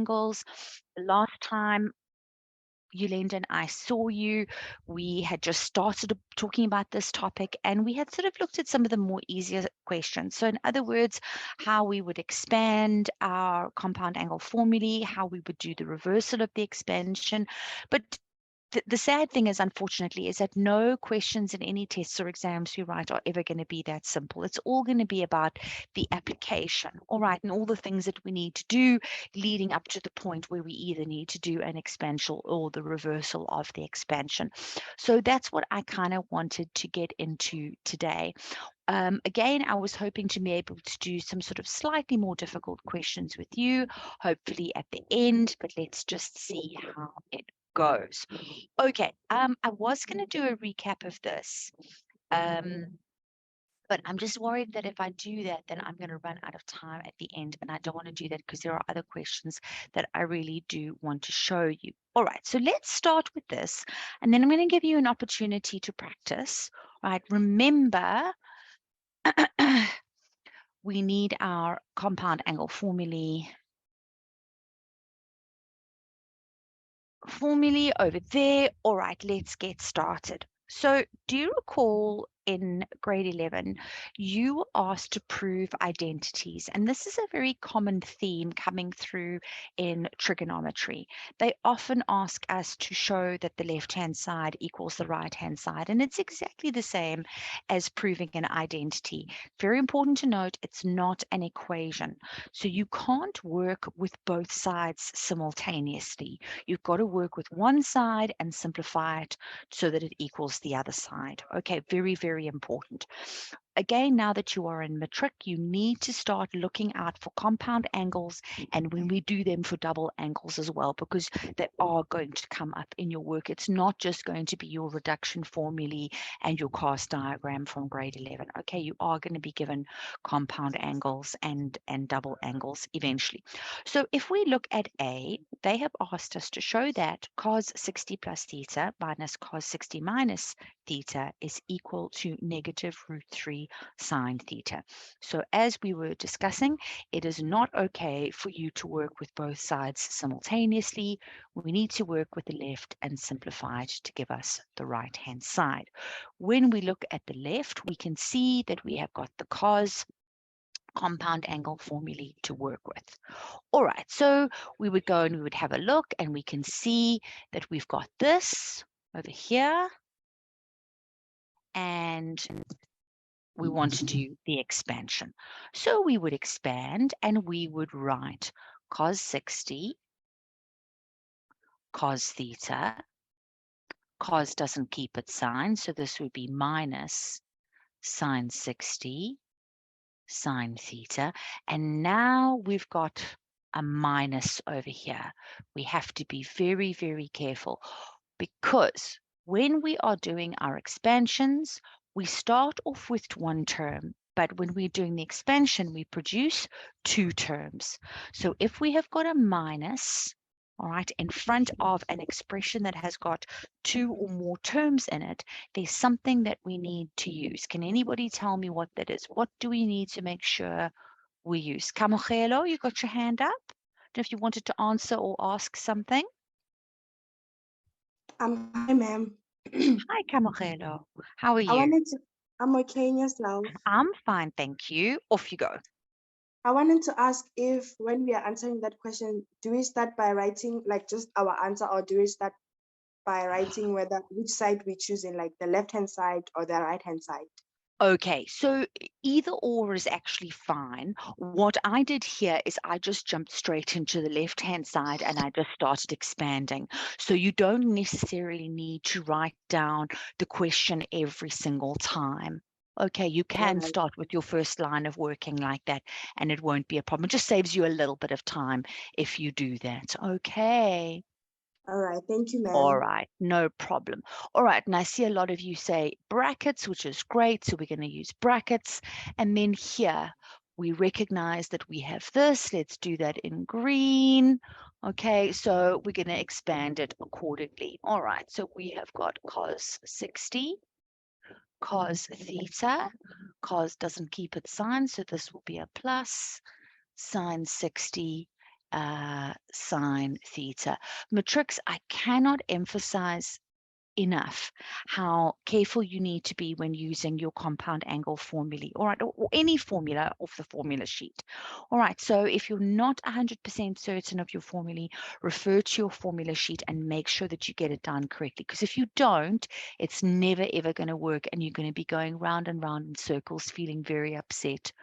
angles. The last time Yolanda and I saw you, we had just started talking about this topic, and we had sort of looked at some of the more easier questions. So in other words, how we would expand our compound angle formulae, how we would do the reversal of the expansion. But the sad thing is, unfortunately, is that no questions in any tests or exams we write are ever going to be that simple. It's all going to be about the application, all right, and all the things that we need to do leading up to the point where we either need to do an expansion or the reversal of the expansion. So that's what I kind of wanted to get into today. Again, I was hoping to be able to do some sort of slightly more difficult questions with you, hopefully at the end, but let's just see how it goes. Okay, I was going to do a recap of this, but I'm just worried that if I do that, then I'm going to run out of time at the end, and I don't want to do that because there are other questions that I really do want to show you. All right, so let's start with this, and then I'm going to give you an opportunity to practice, right? Remember, we need our compound angle formulae over there. All right, let's get started. So do you recall in grade 11, you were asked to prove identities, and this is a very common theme coming through in trigonometry. They often ask us to show that the left-hand side equals the right-hand side, and it's exactly the same as proving an identity. Very important to note, it's not an equation. So you can't work with both sides simultaneously. You've got to work with one side and simplify it so that it equals the other side. Okay, very, very important. Again, now that you are in matric, you need to start looking out for compound angles, and when we do them, for double angles as well, because they are going to come up in your work. It's not just going to be your reduction formulae and your cast diagram from grade 11. Okay, you are going to be given compound angles and double angles eventually. So if we look at A, they have asked us to show that cos 60 plus theta minus cos 60 minus theta is equal to negative root 3 sine theta. So as we were discussing, it is not okay for you to work with both sides simultaneously. We need to work with the left and simplify it to give us the right-hand side. When we look at the left, we can see that we have got the cos compound angle formulae to work with. All right, so we would go and we would have a look, and we can see that we've got this over here, and we want to do the expansion. So we would expand, and we would write cos 60, cos theta. Cos doesn't keep its sign, so this would be minus sine 60, sine theta. And now we've got a minus over here. We have to be very, very careful, because when we are doing our expansions, we start off with one term, but when we're doing the expansion, we produce two terms. So if we have got a minus, all right, in front of an expression that has got two or more terms in it, there's something that we need to use. Can anybody tell me what that is? What do we need to make sure we use? Kamogelo, you got your hand up? I don't know if you wanted to answer or ask something. Hi, ma'am. Hi, Kamogelo. How are you? I'm okay in yourself. I'm fine, thank you. Off you go. I wanted to ask if when we are answering that question, do we start by writing like just our answer, or do we start by writing which side we choose in, like the left-hand side or the right-hand side? Okay, so either or is actually fine. What I did here is I just jumped straight into the left-hand side and I just started expanding. So you don't necessarily need to write down the question every single time. Okay, you can Right. start with your first line of working like that and it won't be a problem. It just saves you a little bit of time if you do that. Okay. All right. Thank you, All ma'am. right, no problem. All right, and I see a lot of you say brackets, which is great. So we're going to use brackets. And then here, we recognize that we have this. Let's do that in green. Okay, so we're going to expand it accordingly. All right, so we have got cos 60, cos theta. Cos doesn't keep its sign, so this will be a plus, sine 60, sine theta. Matrix, I cannot emphasize enough how careful you need to be when using your compound angle formulae, all right, or any formula off the formula sheet. All right, so if you're not 100% certain of your formulae, refer to your formula sheet and make sure that you get it done correctly, because if you don't, it's never ever going to work and you're going to be going round and round in circles, feeling very upset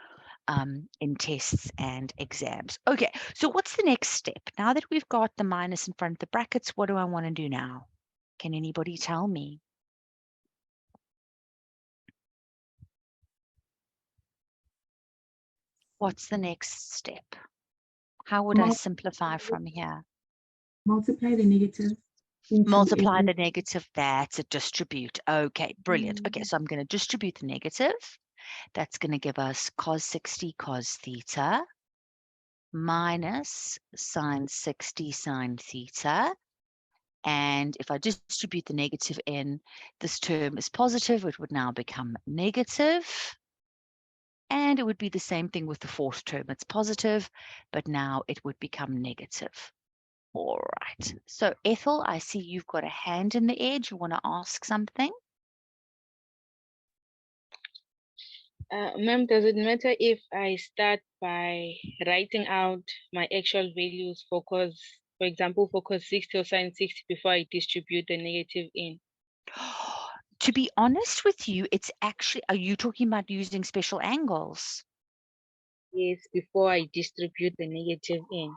in tests and exams. Okay, so what's the next step? Now that we've got the minus in front of the brackets, what do I want to do now? Can anybody tell me? What's the next step? How would I simplify from here? Multiply the negative into Multiply every. the negative, that's a distribute. Okay, brilliant. Okay, so I'm going to distribute the negative. That's going to give us cos 60 cos theta minus sine 60 sine theta. And if I distribute the negative in, this term is positive, it would now become negative. And it would be the same thing with the fourth term. It's positive, but now it would become negative. All right. So Ethel, I see you've got a hand in the air. Do you want to ask something? Ma'am, does it matter if I start by writing out my actual values for cos, for example, for cos 60 or sine 60 before I distribute the negative in? To be honest with you, it's actually, are you talking about using special angles? Yes, before I distribute the negative in.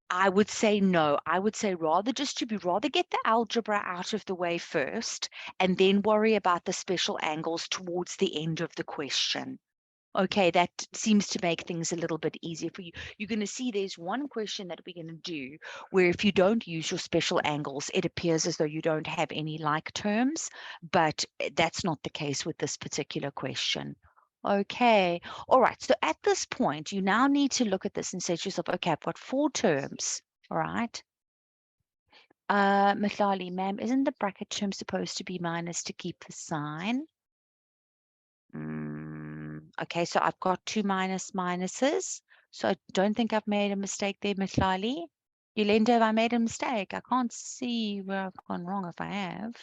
I would say no. I would say rather distribute, rather get the algebra out of the way first and then worry about the special angles towards the end of the question. Okay, that seems to make things a little bit easier for you. You're going to see there's one question that we're going to do where if you don't use your special angles, it appears as though you don't have any like terms, but that's not the case with this particular question. Okay, all right. So at this point, you now need to look at this and say to yourself, okay, I've got 4 terms, all right? Mihlali, ma'am, isn't the bracket term supposed to be minus to keep the sign? Okay, so I've got 2 minuses. So I don't think I've made a mistake there, Mihlali. Yolanda, have I made a mistake? I can't see where I've gone wrong if I have.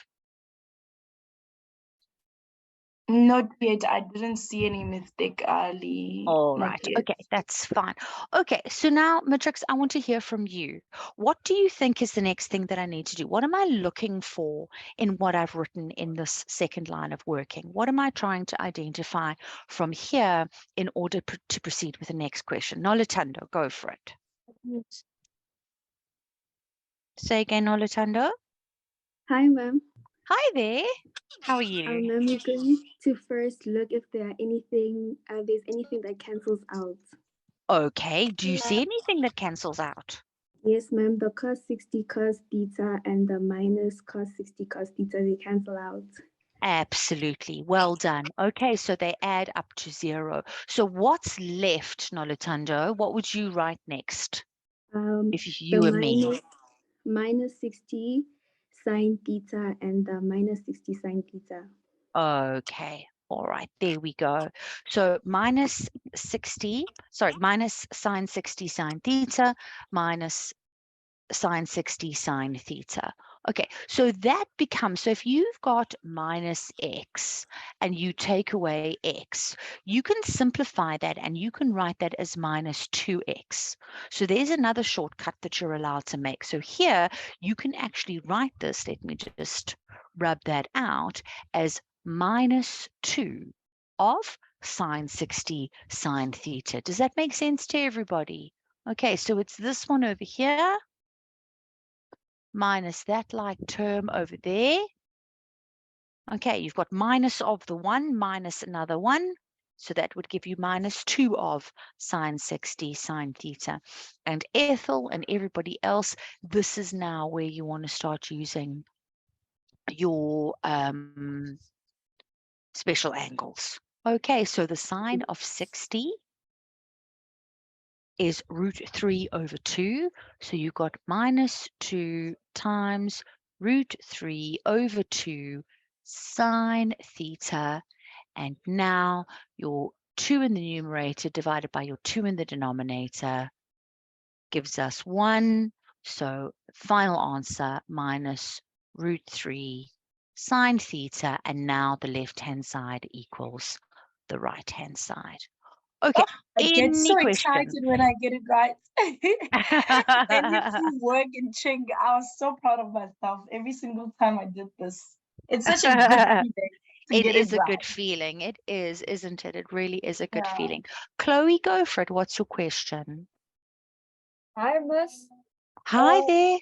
Not yet. I didn't see any mistake, Ali. All Not right. yet. Okay, that's fine. Okay, so now, Matrix, I want to hear from you. What do you think is the next thing that I need to do? What am I looking for in what I've written in this second line of working? What am I trying to identify from here in order to proceed with the next question? Nolutando, go for it. Say again, Nolutando. Hi, ma'am. Hi there. How are you? Ma'am, we're going to first look if there's anything that cancels out. Okay, do you see anything that cancels out? Yes, ma'am. The cos 60 cos theta and the minus cos 60 cos theta, they cancel out. Absolutely. Well done. Okay, so they add up to 0. So what's left, Nolutando? What would you write next? If you were me. Minus 60 sine theta and the minus 60 sine theta. Okay. All right, there we go. So minus sine 60 sine theta minus sine 60 sine theta. Okay, so that becomes, so if you've got minus x and you take away x, you can simplify that and you can write that as minus 2x. So there's another shortcut that you're allowed to make. So here you can actually write this, let me just rub that out, as minus 2 of sine 60 sine theta. Does that make sense to everybody? Okay, so it's this one over here minus that like term over there. Okay, you've got minus of the 1 minus another 1. So that would give you minus 2 of sine 60 sine theta. And Ethel and everybody else, this is now where you want to start using your special angles. Okay, so the sine of 60 is root 3 over 2. So you've got minus 2 times root 3 over 2 sine theta. And now your 2 in the numerator divided by your 2 in the denominator gives us 1. So final answer minus root 3 sine theta. And now the left-hand side equals the right-hand side. Okay, I get so any excited questions? when I get it right. Then you do work in Trig. I was so proud of myself every single time I did this. It's such a good feeling to It get is it a right. good feeling. It is, isn't it? It really is a good Yeah. feeling. Chloe, go for it. What's your question? Hi, Miss. Hi there.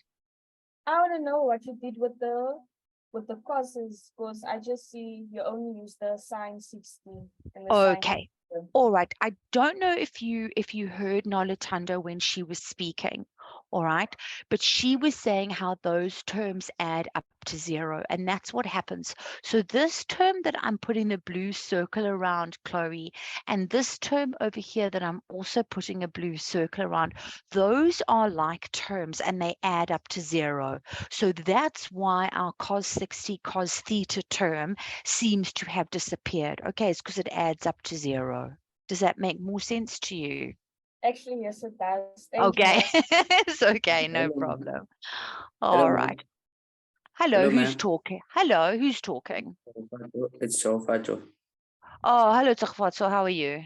I want to know what you did with the causes, because I just see you only use the sine 60 and the sine. Okay. All right. I don't know if you heard Nolutando when she was speaking. All right. But she was saying how those terms add up to 0. And that's what happens. So this term that I'm putting the blue circle around, Chloe, and this term over here that I'm also putting a blue circle around, those are like terms and they add up to 0. So that's why our cos 60 cos theta term seems to have disappeared. Okay, it's because it adds up to 0. Does that make more sense to you? Actually, yes, it does. Thank Okay, you, Miss. it's okay, no Hello, problem. hello, All ma'am. right. Hello, Hello, who's ma'am. talking? Hello, who's talking? It's Sofato. Oh, hello, Tsakfatso, how are you?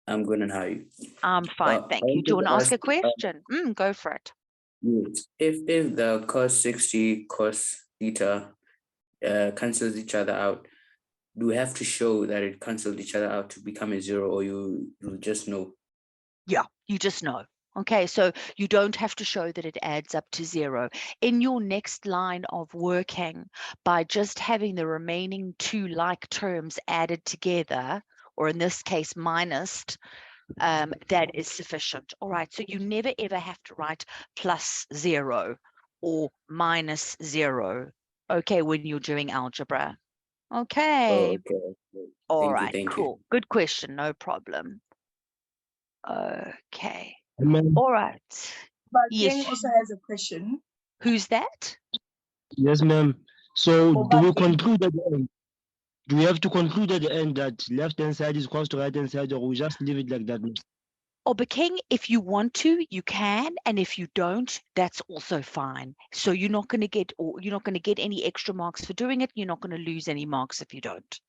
I'm good, and how are you? I'm fine, I thank you. Do you wanted want to to ask a ask, question? Go for it. yes, if the cos 60 cos theta cancels each other out, do we have to show that it canceled each other out to become a 0, or you just know? Yeah, you just know. Okay, so you don't have to show that it adds up to 0. In your next line of working, by just having the remaining 2 like terms added together, or in this case minused, that is sufficient. All right, so you never ever have to write plus 0 or minus 0, okay, when you're doing algebra. Oh, Okay, okay. all Thank you, right, thank you. cool. Good question, no problem. Okay. Ma'am, All right. But Yes. King also has a question. Who's that? yes, ma'am. So do we Obake. conclude at the end? Do we have to conclude at the end that left-hand side is equals to right-hand side, or we just leave it like that? Or King, if you want to, you can, and if you don't, that's also fine. So you're not going to get any extra marks for doing it. You're not going to lose any marks if you don't.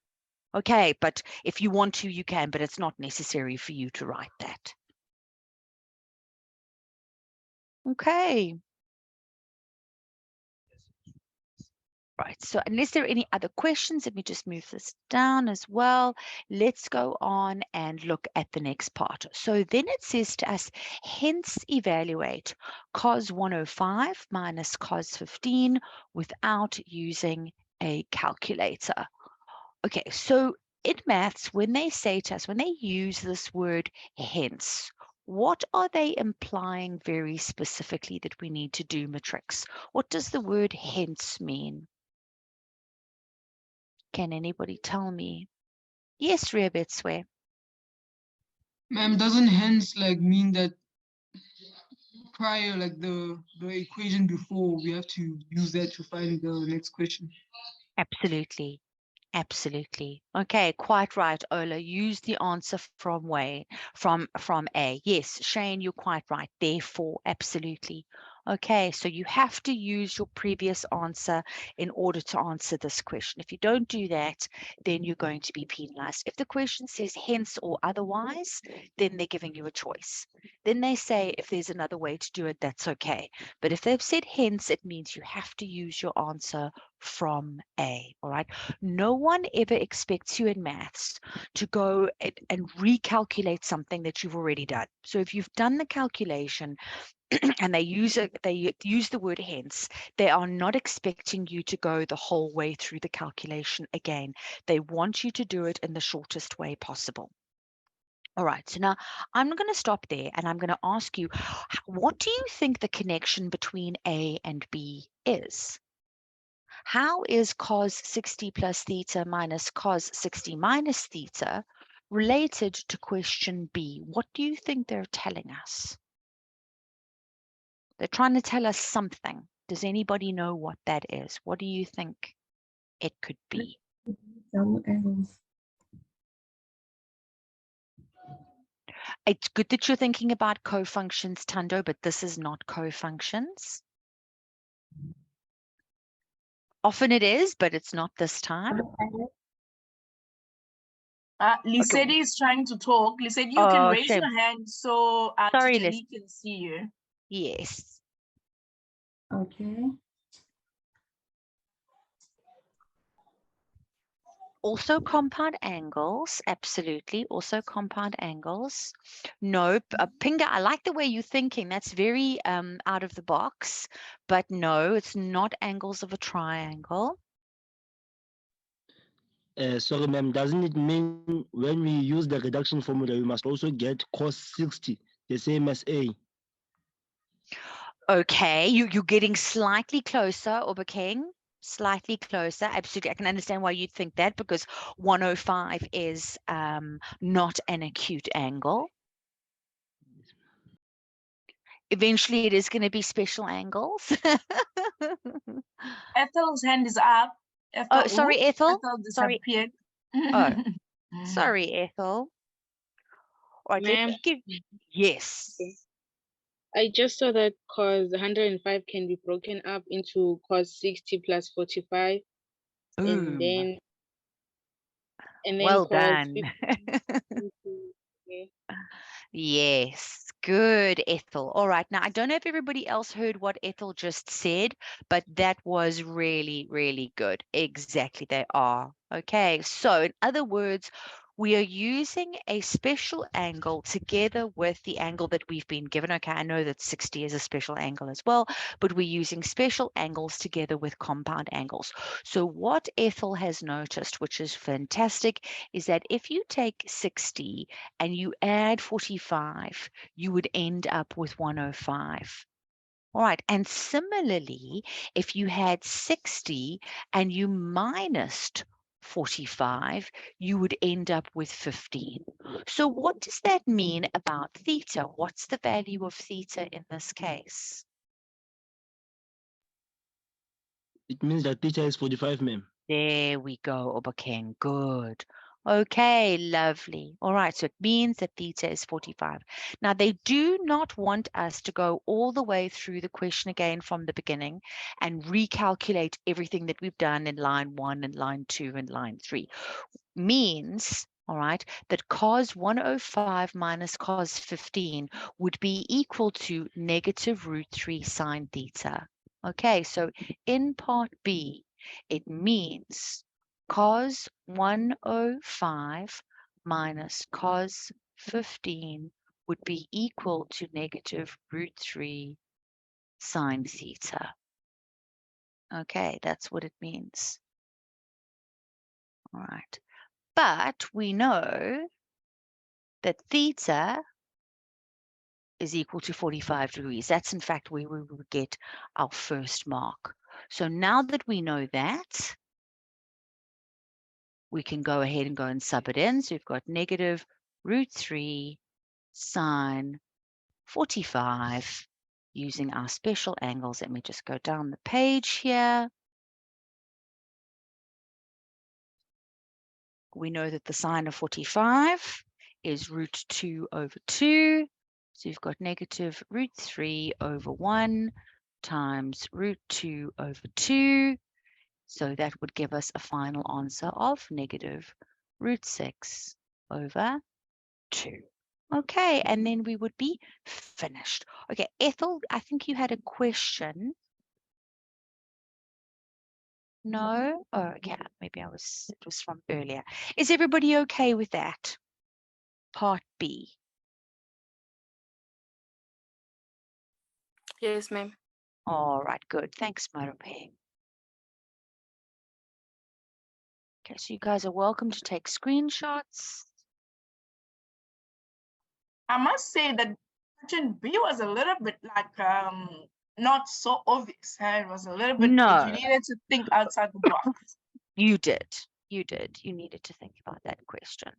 Okay, but if you want to, you can, but it's not necessary for you to write that. Okay. Right, so unless there are any other questions, let me just move this down as well. Let's go on and look at the next part. So then it says to us, hence evaluate cos 105 minus cos 15 without using a calculator. Okay, so in maths, when they say to us, when they use this word hence, what are they implying very specifically that we need to do, Matrix? What does the word hence mean? Can anybody tell me? Yes, Rebetswe. Ma'am, doesn't hence like mean that prior, like the equation before, we have to use that to find the next question? Absolutely. Absolutely. Okay, quite right, Ola. Use the answer from A. Yes, Shane, you're quite right. Therefore, absolutely. Okay, so you have to use your previous answer in order to answer this question. If you don't do that, then you're going to be penalized. If the question says hence or otherwise, then they're giving you a choice. Then they say if there's another way to do it, that's okay. But if they've said hence, it means you have to use your answer from A. All right. No one ever expects you in maths to go and recalculate something that you've already done. So if you've done the calculation and they use the word hence, they are not expecting you to go the whole way through the calculation again. They want you to do it in the shortest way possible. All right, so now I'm going to stop there and I'm going to ask you, what do you think the connection between A and B is? How is cos 60 plus theta minus cos 60 minus theta related to question B? What do you think they're telling us? They're trying to tell us something. Does anybody know what that is? What do you think it could be? It's good that you're thinking about co-functions, Tando, but this is not co-functions. Often it is, but it's not this time. Lisette is trying to talk. Lisette, you can Oh, raise shame. your hand so Sorry, Teacher Liz. Lee can see you. Yes. Okay. Also compound angles, absolutely. Also compound angles. No, Pinga, I like the way you're thinking. That's very out of the box. But no, it's not angles of a triangle. Sorry, ma'am, doesn't it mean when we use the reduction formula, we must also get cos 60, the same as A? Okay, you're getting slightly closer, Obakeng. Slightly closer. Absolutely. I can understand why you'd think that, because 105 is not an acute angle. Eventually, it is going to be special angles. Ethel's hand is up. Oh, sorry, Ethel. Ethel Sorry. disappeared. Oh, sorry, Ethel. All right, let Ma'am, me give. Yes. I just saw that cos 105 can be broken up into cos 60 plus 45, and Boom. then Well cos done. 50 into, okay. Yes, good, Ethel. All right. Now, I don't know if everybody else heard what Ethel just said, but that was really, really good. Exactly, they are. Okay. So, in other words, we are using a special angle together with the angle that we've been given. Okay, I know that 60 is a special angle as well, but we're using special angles together with compound angles. So what Ethel has noticed, which is fantastic, is that if you take 60 and you add 45, you would end up with 105. All right. And similarly, if you had 60 and you minused 45, you would end up with 15. So what does that mean about theta? What's the value of theta in this case? It means that theta is 45, ma'am. There we go, Obakeng. Good. Okay, lovely. All right, so it means that theta is 45. Now, they do not want us to go all the way through the question again from the beginning and recalculate everything that we've done in line 1 and line 2 and line 3. Means, all right, that cos 105 minus cos 15 would be equal to negative root 3 sine theta. Okay, so in part B, it means cos 105 minus cos 15 would be equal to negative root 3 sine theta. Okay, that's what it means. All right. But we know that theta is equal to 45 degrees. That's in fact where we would get our first mark. So now that we know that, we can go ahead and go and sub it in. So we've got negative root 3 sine 45 using our special angles. Let me just go down the page here. We know that the sine of 45 is root 2 over 2. So you've got negative root 3 over 1 times root 2 over 2. So that would give us a final answer of negative root 6 over 2. Okay, and then we would be finished. Okay, Ethel, I think you had a question. No? Oh, okay, maybe it was from earlier. Is everybody okay with that? Part B. Yes, ma'am. All right, good. Thanks, Marupe. Okay, so you guys are welcome to take screenshots. I must say that question B was a little bit like not so obvious. It was a little bit No. you needed to think outside the box. You did. You did. You needed to think about that question.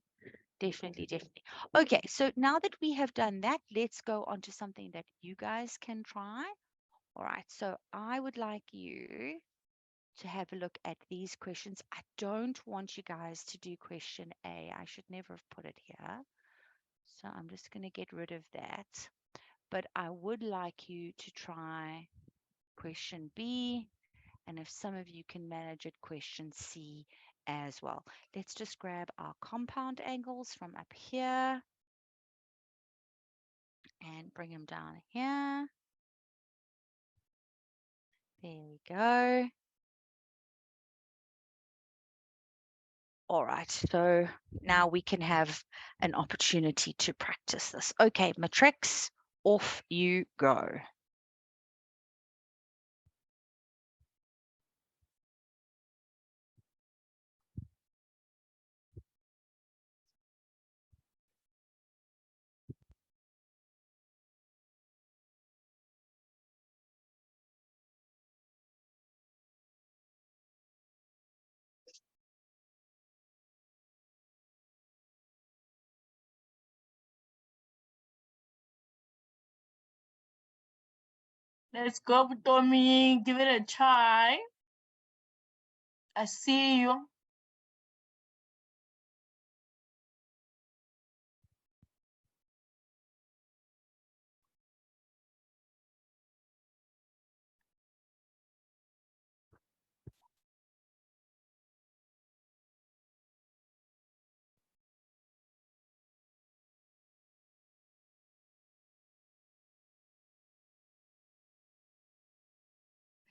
Definitely, definitely. Okay, so now that we have done that, let's go on to something that you guys can try. All right, so I would like you to have a look at these questions. I don't want you guys to do question A. I should never have put it here. So I'm just going to get rid of that. But I would like you to try question B. And if some of you can manage it, question C as well. Let's just grab our compound angles from up here and bring them down here. There we go. All right, so now we can have an opportunity to practice this. Okay, matrix, off you go. Let's go, Tommy. Give it a try. I see you.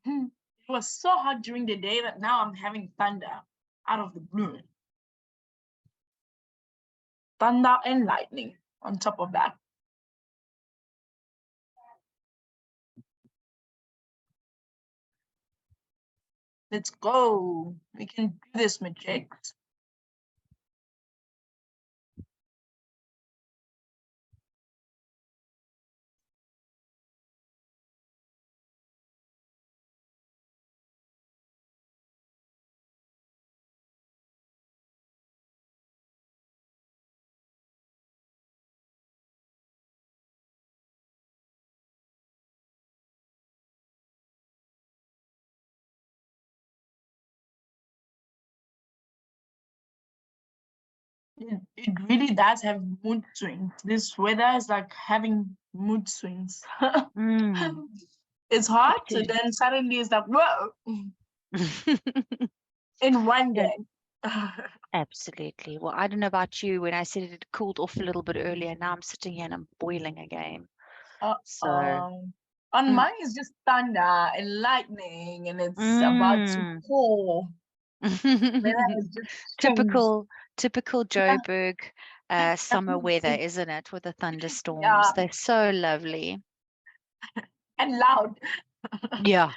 It was so hot during the day that now I'm having thunder out of the blue. Thunder and lightning on top of that. Let's go. We can do this, matrix. It really does have mood swings. This weather is like having mood swings. It's hot, and then suddenly it's like, whoa, in one day. Absolutely. Well, I don't know about you. When I said it cooled off a little bit earlier, now I'm sitting here and I'm boiling again. So on mine is just thunder and lightning, and it's about to pour. typical Joburg summer weather, isn't it? With the thunderstorms. Yeah. They're so lovely. And loud. Yeah.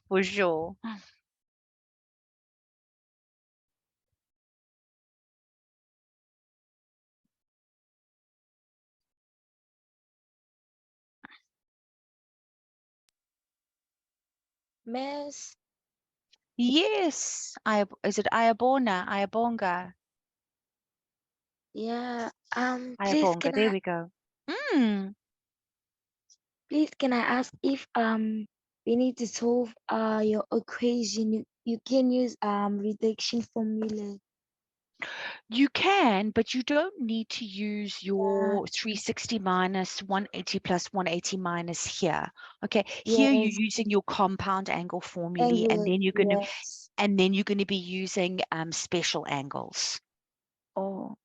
For sure. Miss? Yes. Is it Ayabonga? Yeah. Please Ayabonga. can There I we go. please can I ask if we need to solve your equation, you can use reduction formula. You can, but you don't need to use your 360 minus 180 plus 180 minus here. Okay, here you're Yes. using your compound angle formulae, and then you're going to be using special angles. Oh.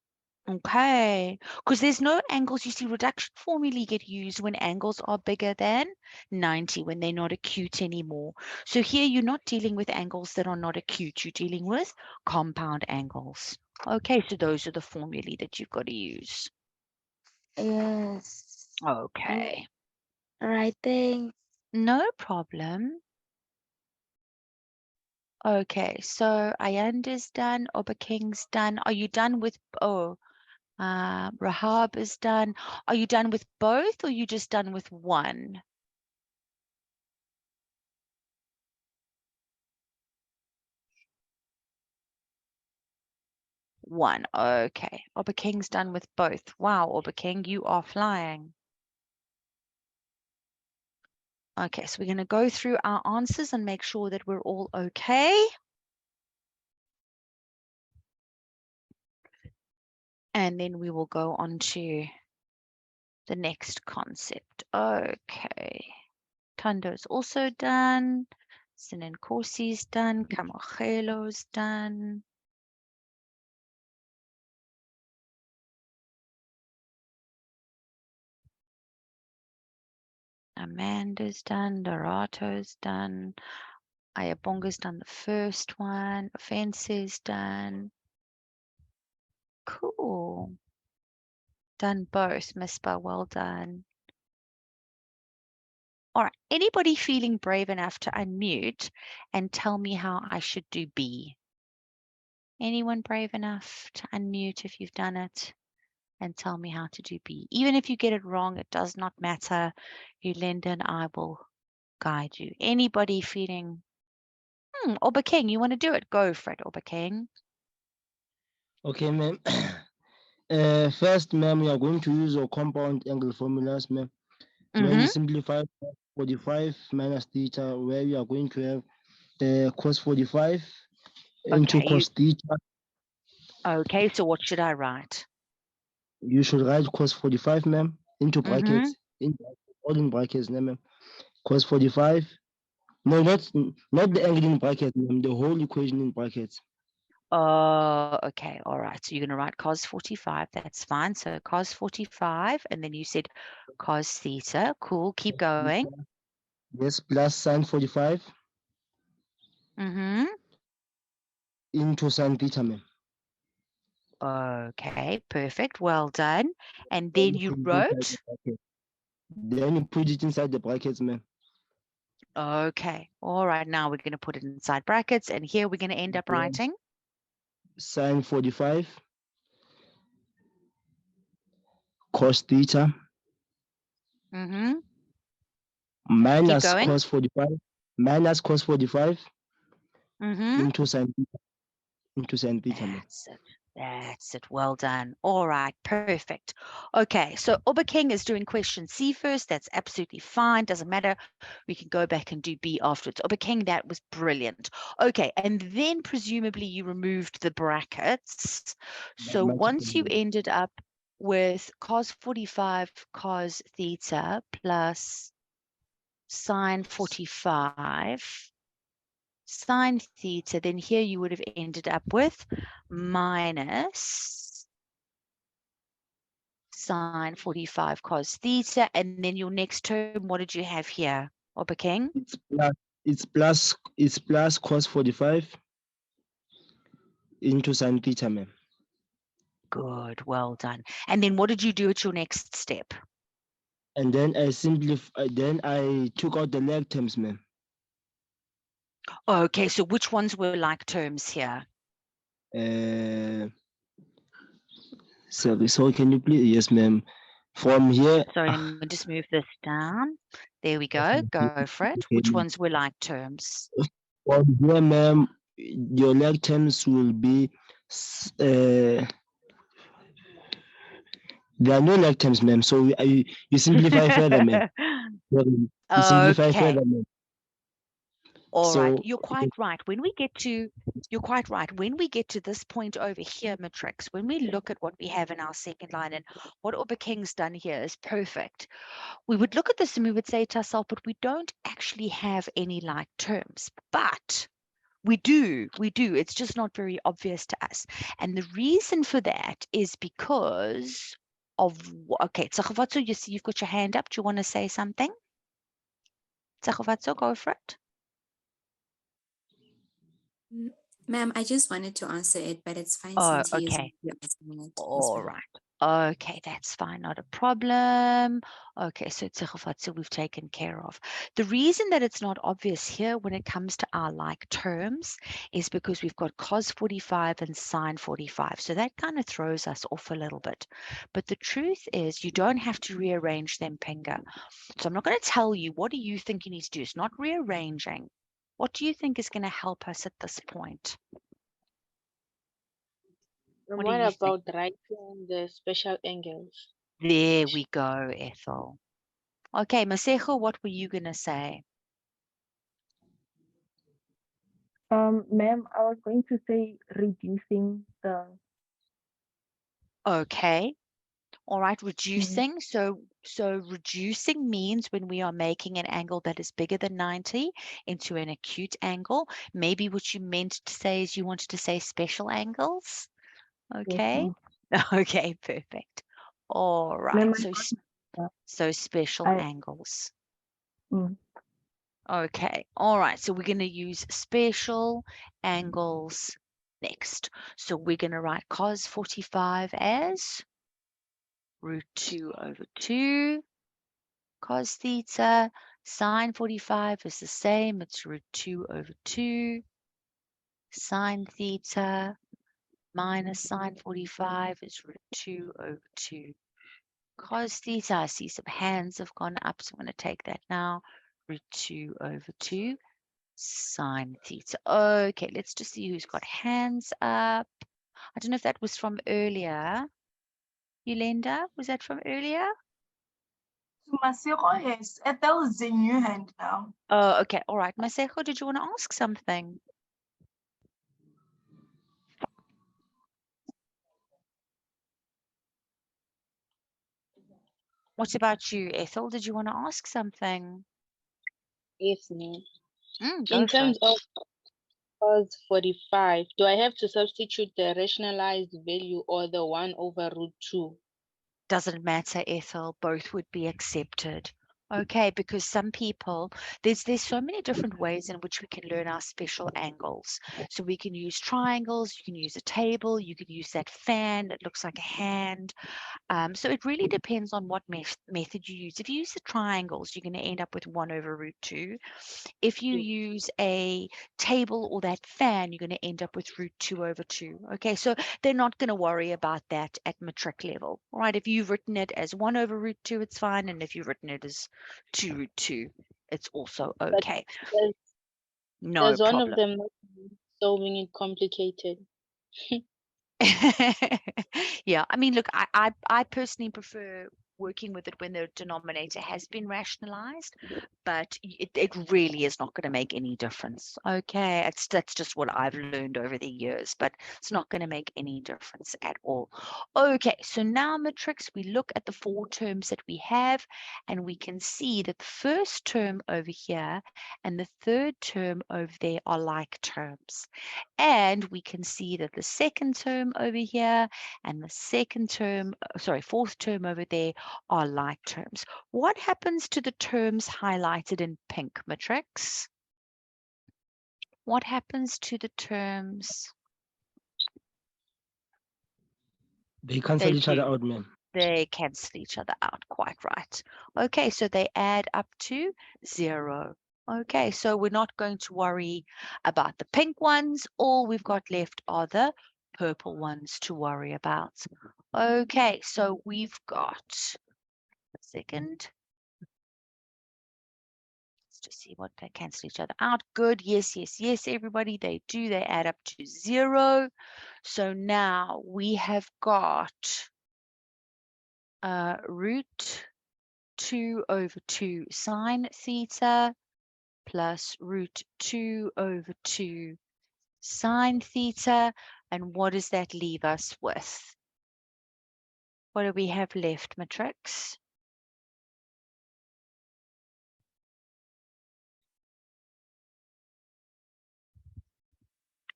Okay, because there's no angles. You see, reduction formulae get used when angles are bigger than 90, when they're not acute anymore. So here you're not dealing with angles that are not acute. You're dealing with compound angles. Okay, so those are the formulae that you've got to use. Yes. Okay. All right, thanks. No problem. Okay, so Ayanda's done, Obaking's done. Are you done with, Rahab is done. Are you done with both, or you just done with one? One. Okay. Obaking's done with both. Wow, Obaking, you are flying. Okay, so we're going to go through our answers and make sure that we're all okay. And then we will go on to the next concept. Okay. Tando's also done. Sinenkorsi's done. Kamogelo's done. Amanda's done. Dorato's done. Ayabonga's done the first one. Offense's done. Cool. Done both. Mispa, well done. All right. Anybody feeling brave enough to unmute and tell me how I should do B? Anyone brave enough to unmute if you've done it and tell me how to do B? Even if you get it wrong, it does not matter. Yolanda and I will guide you. Anybody feeling, Oba King, you want to do it? Go for it, Oba King. Okay, ma'am. First, ma'am, we are going to use our compound angle formulas, ma'am. When you simplify 45 minus theta, where we are going to have cos 45 into cos theta. Okay, so what should I write? You should write cos 45, ma'am, into brackets, all in brackets, ma'am. Cos 45. No, not the angle in brackets, ma'am, the whole equation in brackets. Oh, okay. All right. So you're going to write cos 45. That's fine. So cos 45. And then you said cos theta. Cool. Keep going. Yes, plus sin 45. Into sin theta, ma'am. Okay. Perfect. Well done. And then you wrote. Then you put it inside the brackets, ma'am. Okay. All right. Now we're going to put it inside brackets. And here we're going to end up writing sin 45 cos theta minus cos 45 minus cos 45 into sin theta. That's it. That's it. Well done. All right. Perfect. Okay. So Oba King is doing question C first. That's absolutely fine. Doesn't matter. We can go back and do B afterwards. Oba King, that was brilliant. Okay. And then presumably you removed the brackets. So once you ended up with cos 45 cos theta plus sine 45 sine theta, then here you would have ended up with minus sine 45 cos theta. And then your next term, what did you have here, Oba King? It's plus cos 45 into sin theta, ma'am. Good, well done. And then what did you do at your next step? And then I took out the like terms, ma'am. Okay, so which ones were like terms here? So can you please, yes, ma'am. From here. Sorry, let me just move this down. There we go. Go for it. Which ones were like terms? From here, ma'am, your like terms will be there are no like terms, ma'am. So you simplify further, ma'am. You simplify further, ma'am. All right, you're quite right. When we get to, you're quite right. When we get to this point over here, Matrix, when we look at what we have in our second line and what Oba King's done here is perfect. We would look at this and we would say to ourselves, but we don't actually have any like terms. But we do. It's just not very obvious to us. And the reason for that is because of, okay, Tsachavatso, you see you've got your hand up. Do you want to say something? Tsachavatso, go for it. Ma'am, I just wanted to answer it, but it's fine Oh, since he is okay. asking it. All right. Okay, that's fine. Not a problem. Okay, so Tsachavatso we've taken care of. The reason that it's not obvious here when it comes to our like terms is because we've got cos 45 and sine 45. So that kind of throws us off a little bit. But the truth is you don't have to rearrange them, Penga. So I'm not going to tell you, what do you think you need to do? It's not rearranging. What do you think is going to help us at this point? And What what do you think? about writing the special angles? There we go, Ethel. Okay, Masejo, what were you going to say? Ma'am, I was going to say reducing Okay. All right, reducing. So reducing means when we are making an angle that is bigger than 90 into an acute angle. Maybe what you meant to say is you wanted to say special angles. Okay. Okay, perfect. All right. So special angles. Okay. All right. So we're going to use special angles next. So we're going to write cos 45 as √2/2 cos theta. Sine 45 is the same. It's √2/2 sine theta minus sine 45 is √2/2 cos theta. I see some hands have gone up, so I'm going to take that now. √2/2 sine theta. Okay, let's just see who's got hands up. I don't know if that was from earlier. Yolanda, was that from earlier? Masiko, yes. Ethel is a new hand now. Oh, okay. All right. Maseko, did you want to ask something? What about you, Ethel? Did you want to ask something? Yes, ma'am. Go In for terms it. of cos 45, do I have to substitute the rationalized value or the 1/√2? Doesn't matter, Ethel. Both would be accepted. Okay, because some people, there's so many different ways in which we can learn our special angles. So we can use triangles, you can use a table, you can use that fan that looks like a hand. So it really depends on what method you use. If you use the triangles, you're going to end up with 1/√2. If you use a table or that fan, you're going to end up with √2/2. Okay, so they're not going to worry about that at matric level. All right, if you've written it as 1/√2, it's fine. And if you've written it as 2√2, it's also okay. No Does one of problem. them not solving it complicated? Yeah, I mean, look, I personally prefer working with it when the denominator has been rationalized, but it really is not going to make any difference. Okay, that's just what I've learned over the years, but it's not going to make any difference at all. Okay, so now matrix, we look at the 4 terms that we have, and we can see that the first term over here and the third term over there are like terms. And we can see that the second term over here and the fourth term over there are like terms. What happens to the terms highlighted in pink, matrix? What happens to the terms? They cancel each other out, ma'am. They cancel each other out, quite right. Okay, so they add up to 0. Okay, so we're not going to worry about the pink ones. All we've got left are the purple ones to worry about. Okay, so we've got a second. Let's just see what they cancel each other out. Good. Yes, yes, yes, everybody. They do. They add up to 0. So now we have got √2/2 sine theta plus √2/2 sine theta. And what does that leave us with? What do we have left, matrix?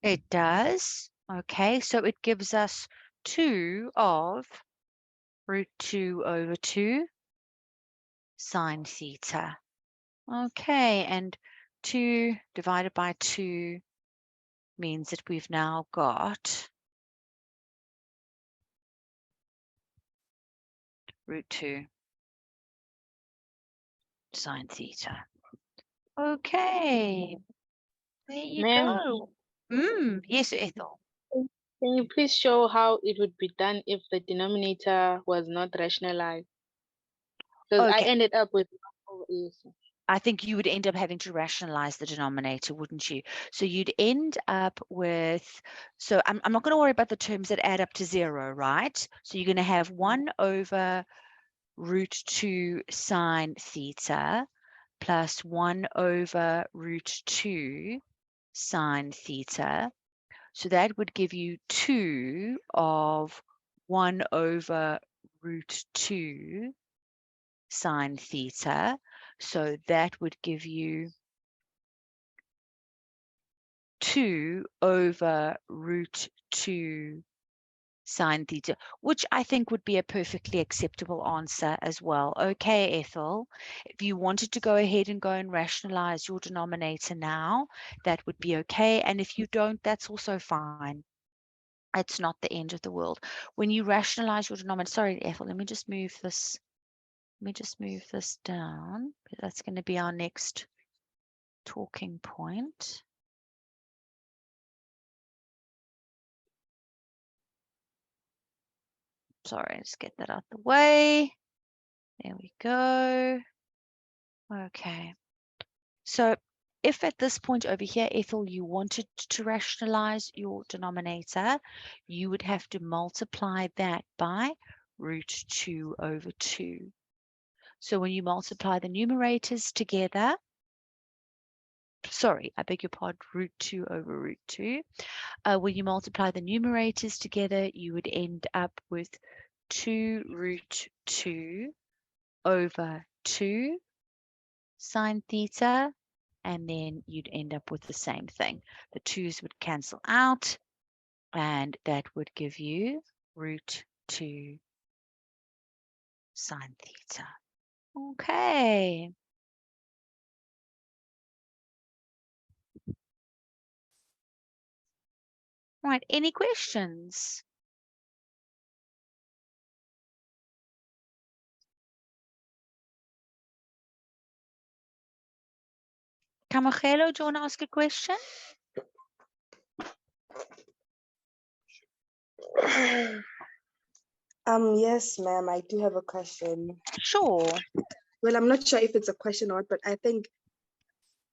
It does. Okay, so it gives us 2 of √2/2 sine theta. Okay, and 2 divided by 2 means that we've now got √2 sine theta. Okay, there you Ma'am, go. Yes, Ethel. can you please show how it would be done if the denominator was not rationalized? Because I Okay, ended up with 1/AC. I think you would end up having to rationalize the denominator, wouldn't you? So you'd end up with, so I'm not going to worry about the terms that add up to 0, right? So you're going to have 1/√2 sine theta plus 1/√2 sine theta. So that would give you 2 of 1 over root 2 sine theta. So that would give you 2 over root 2 sine theta, which I think would be a perfectly acceptable answer as well. Okay, Ethel, if you wanted to go ahead and go and rationalize your denominator now, that would be okay. And if you don't, that's also fine. It's not the end of the world. When you rationalize your denominator, sorry, Ethel, let me just move this. Let me just move this down. That's going to be our next talking point. Sorry, let's get that out the way. There we go. Okay. So if at this point over here, Ethel, you wanted to rationalize your denominator, you would have to multiply that by root 2 over 2. So when you multiply the numerators together, sorry, I beg your pardon, root 2 over root 2. When you multiply the numerators together, you would end up with 2 root 2 over 2 sine theta, and then you'd end up with the same thing. The 2's would cancel out, and that would give you root 2 sine theta. Okay. Right, any questions? Camagelo, do you want to ask a question? Yes, ma'am, I do have a question. Sure. Well, I'm not sure if it's a question or not, but I think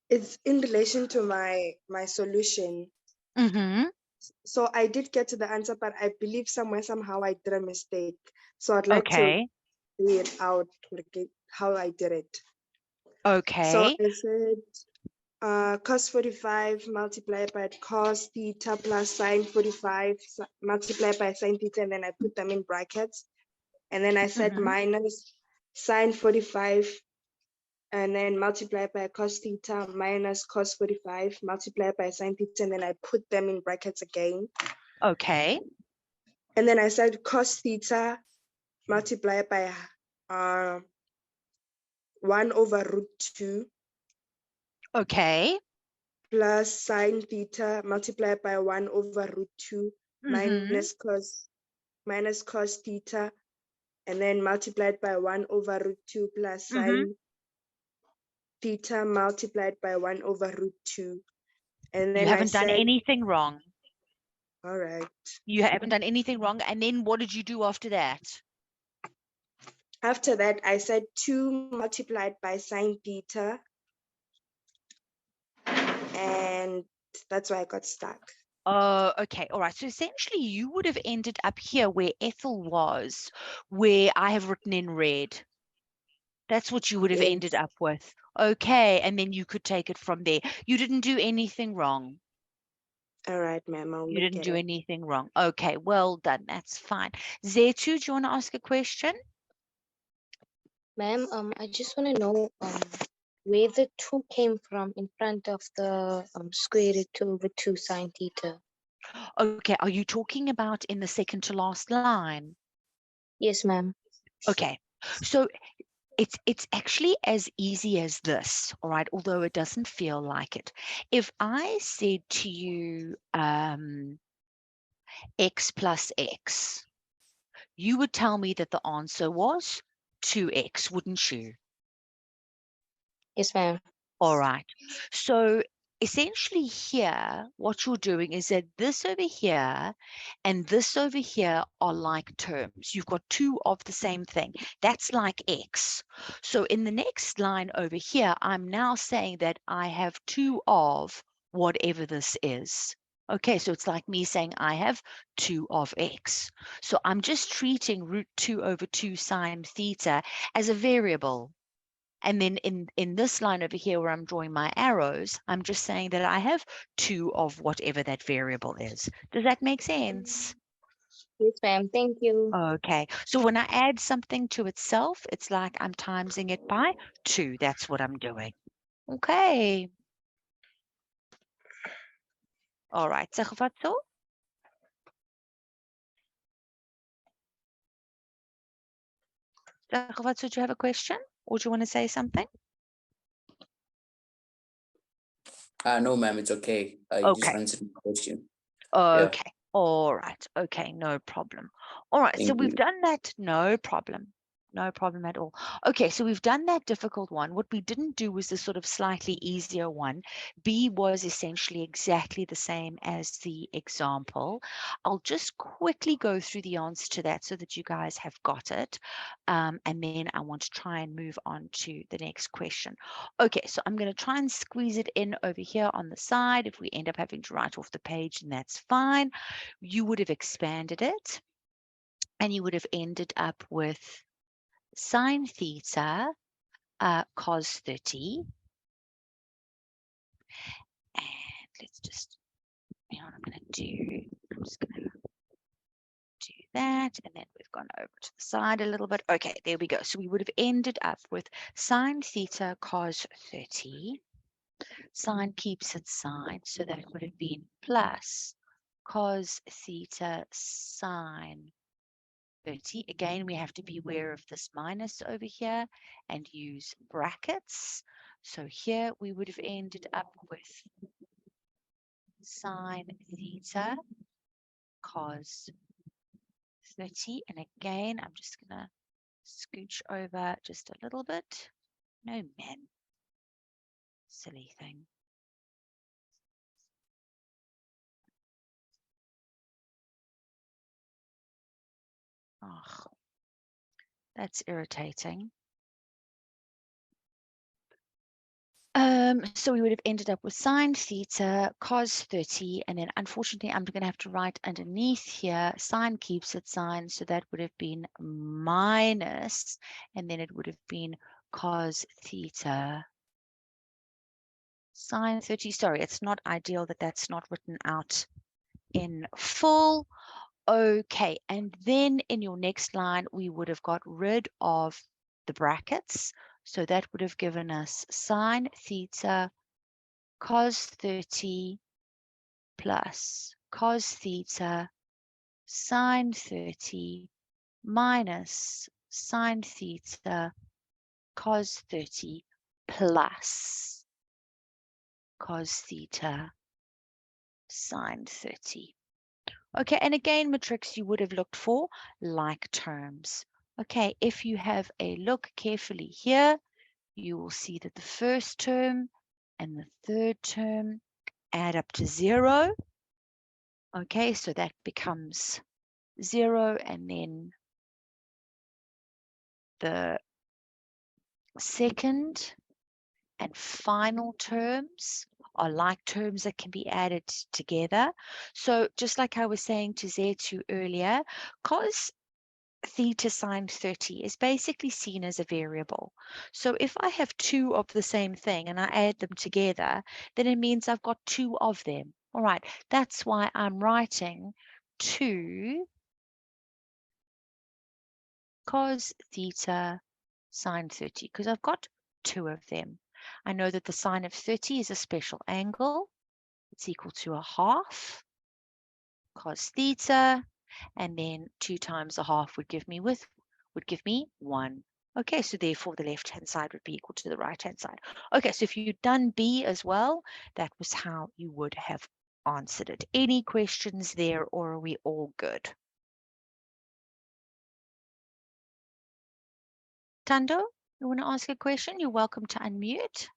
it's in relation to my solution. Mm-hmm. So I did get to the answer, but I believe somehow I did a mistake. So I'd like to Okay. read it out, like how I did it. Okay. So I said cos 45 multiplied by cos theta plus sine 45 multiplied by sine theta, and then I put them in brackets. And then I said minus sine 45 and then multiplied by cos theta minus cos 45 multiplied by sine theta, and then I put them in brackets again. Okay. And then I said cos theta multiplied by 1 over root 2. Okay. Plus sine theta multiplied by 1 over root 2 minus cos theta, and then multiplied by 1 over root 2 plus sine theta multiplied by 1 over root 2. And then You haven't I done said, anything wrong. all right. You haven't done anything wrong. And then what did you do after that? After that, I said 2 multiplied by sine theta. And that's why I got stuck. Oh, okay. All right. So essentially you would have ended up here where Ethel was, where I have written in red. That's what you would have ended up with. Okay. And then you could take it from there. You didn't do anything wrong. All right, ma'am. You didn't do anything wrong. Okay. Well done. That's fine. Zetu, do you want to ask a question? Ma'am, I just want to know where the 2 came from in front of the square root 2 over 2 sine theta. Okay. Are you talking about in the second to last line? Yes, ma'am. Okay. So it's actually as easy as this, all right, although it doesn't feel like it. If I said to you x plus x, you would tell me that the answer was 2x, wouldn't you? Yes, ma'am. All right. So essentially here, what you're doing is that this over here and this over here are like terms. You've got 2 of the same thing. That's like x. So in the next line over here, I'm now saying that I have 2 of whatever this is. Okay, so it's like me saying I have 2 of x. So I'm just treating root 2 over 2 sine theta as a variable. And then in this line over here where I'm drawing my arrows, I'm just saying that I have 2 of whatever that variable is. Does that make sense? Yes, ma'am. Thank you. Okay, so when I add something to itself, it's like I'm timesing it by 2. That's what I'm doing. Okay. All right. Tsegofatso? Tsegofatso, do you have a question? Or do you want to say something? No, ma'am, it's okay. You just Okay. answered my question. Okay. All right. Okay. No problem. All right. So Thank we've you. done that. No problem. No problem at all. Okay. So we've done that difficult one. What we didn't do was the sort of slightly easier one. B was essentially exactly the same as the example. I'll just quickly go through the answer to that so that you guys have got it. And then I want to try and move on to the next question. Okay, so I'm going to try and squeeze it in over here on the side. If we end up having to write off the page, then that's fine. You would have expanded it and you would have ended up with sine theta cos 30. And let's just, you know what I'm going to do? I'm just going to do that. And then we've gone over to the side a little bit. Okay, there we go. So we would have ended up with sine theta cos 30. Sine keeps its sign, so that would have been plus cos theta sine 30. Again, we have to be aware of this minus over here and use brackets. So here we would have ended up with sine theta cos 30. And again, I'm just going to scooch over just a little bit. No, man. Silly thing. Oh, that's irritating. So we would have ended up with sine theta cos 30, and then unfortunately I'm going to have to write underneath here sine keeps its sign, so that would have been minus, and then it would have been cos theta sine 30. Sorry, it's not ideal that that's not written out in full. Okay, and then in your next line we would have got rid of the brackets, so that would have given us sine theta cos 30 plus cos theta sine 30 minus sine theta cos 30 plus cos theta sine 30. Okay, and again, matrix, you would have looked for like terms. Okay, if you have a look carefully here, you will see that the first term and the third term add up to 0. Okay, so that becomes 0, and then the second and final terms are like terms that can be added together. So just like I was saying to Z2 earlier, cos theta sine 30 is basically seen as a variable. So if I have 2 of the same thing and I add them together, then it means I've got 2 of them. All right, that's why I'm writing 2 cos theta sine 30, because I've got 2 of them. I know that the sine of 30 is a special angle. It's equal to a half cos theta, and then 2 times a half would give me 1. Okay, so therefore the left-hand side would be equal to the right-hand side. Okay, so if you'd done B as well, that was how you would have answered it. Any questions there, or are we all good? Tando, you want to ask a question? You're welcome to unmute.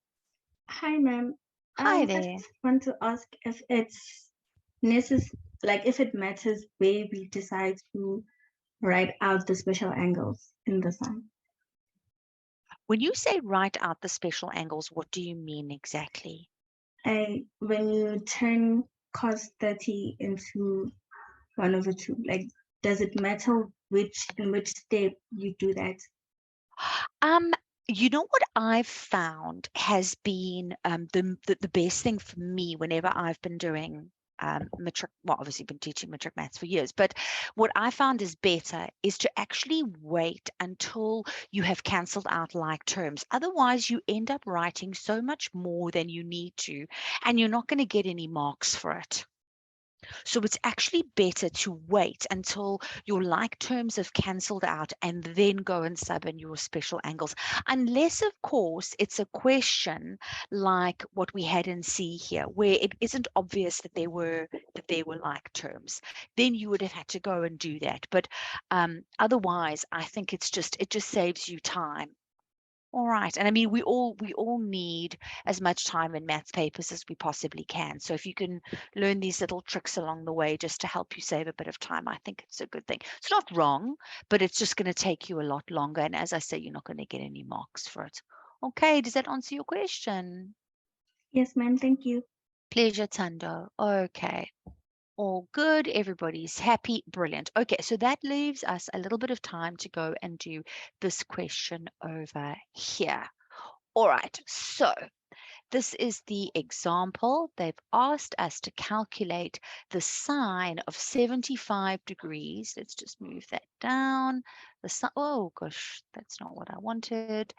Hi, ma'am. Hi I there. just want to ask if it's necessary, like if it matters where we decide to write out the special angles in the sign. When you say write out the special angles, what do you mean exactly? When you turn cos 30 into 1/2, like, does it matter in which step you do that? You know what I've found has been the best thing for me whenever I've been doing metric, well, obviously been teaching metric maths for years, but what I found is better is to actually wait until you have cancelled out like terms. Otherwise, you end up writing so much more than you need to, and you're not going to get any marks for it. So it's actually better to wait until your like terms have cancelled out and then go and sub in your special angles. Unless, of course, it's a question like what we had in C here, where it isn't obvious that there were like terms. Then you would have had to go and do that. But otherwise, I think it just saves you time. All right. And I mean, we all need as much time in maths papers as we possibly can. So if you can learn these little tricks along the way just to help you save a bit of time, I think it's a good thing. It's not wrong, but it's just going to take you a lot longer. And as I say, you're not going to get any marks for it. Okay. Does that answer your question? Yes, ma'am. Thank you. Pleasure, Tando. Okay. All good. Everybody's happy. Brilliant. Okay, so that leaves us a little bit of time to go and do this question over here. All right, so this is the example. They've asked us to calculate the sine of 75 degrees. Let's just move that down. Oh gosh, that's not what I wanted.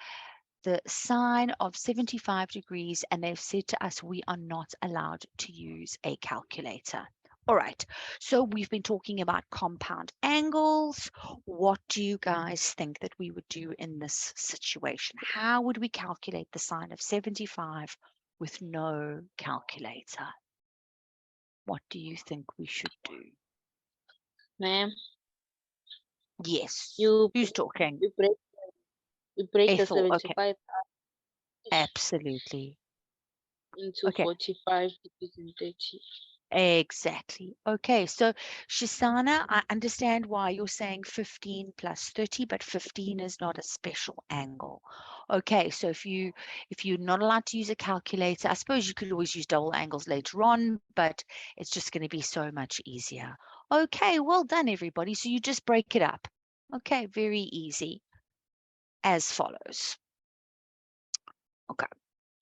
The sine of 75 degrees, and they've said to us we are not allowed to use a calculator. All right, so we've been talking about compound angles. What do you guys think that we would do in this situation? How would we calculate the sine of 75 with no calculator? What do you think we should do? Ma'am, Yes. you Who's talking? you break the Ethel. Okay. 75 Absolutely. into Okay. 45 degrees and 30. Exactly. Okay, so Shisana, I understand why you're saying 15 plus 30, but 15 is not a special angle. Okay, so if you're not allowed to use a calculator, I suppose you could always use double angles later on, but it's just going to be so much easier. Okay, well done, everybody. So you just break it up. Okay, very easy. As follows. Okay.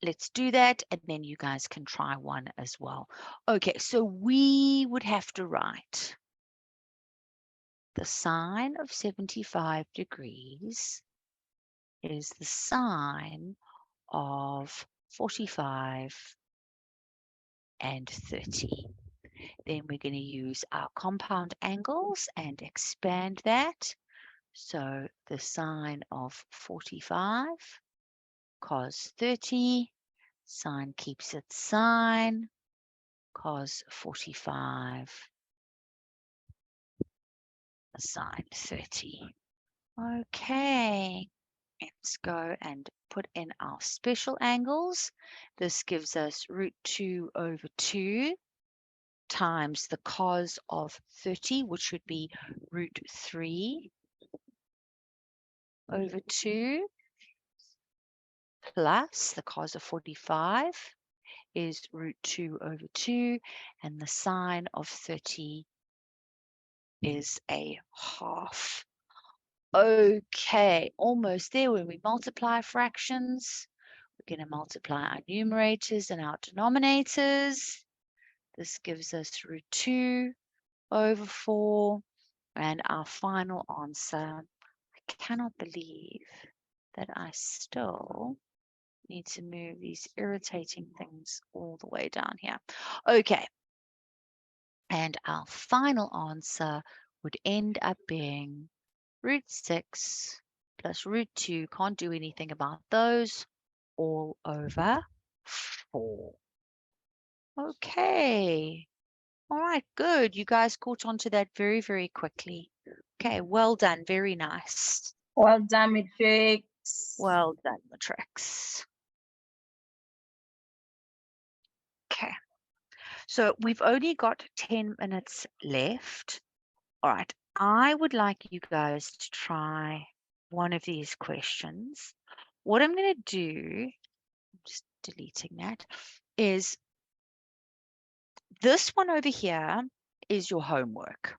Let's do that, and then you guys can try one as well. Okay, so we would have to write the sine of 75 degrees is the sine of 45 and 30. Then we're going to use our compound angles and expand that. So the sine of 45 cos 30, sine keeps its sine, cos 45, sine 30. Okay, let's go and put in our special angles. This gives us root 2 over 2 times the cos of 30, which would be root 3 over 2, plus the cos of 45 is root 2 over 2, and the sine of 30 is a half. Okay, almost there. When we multiply fractions, we're going to multiply our numerators and our denominators. This gives us root 2 over 4, and our final answer. I cannot believe that I still need to move these irritating things all the way down here. Okay, and our final answer would end up being root 6 plus root 2, can't do anything about those, all over 4. Okay. All right, good. You guys caught on to that very, very quickly. Okay, well done. Very nice. Well done, Matrix. Well done, Matrix. Okay. So we've only got 10 minutes left. All right. I would like you guys to try one of these questions. What I'm going to do, I'm just deleting that, is this one over here is your homework.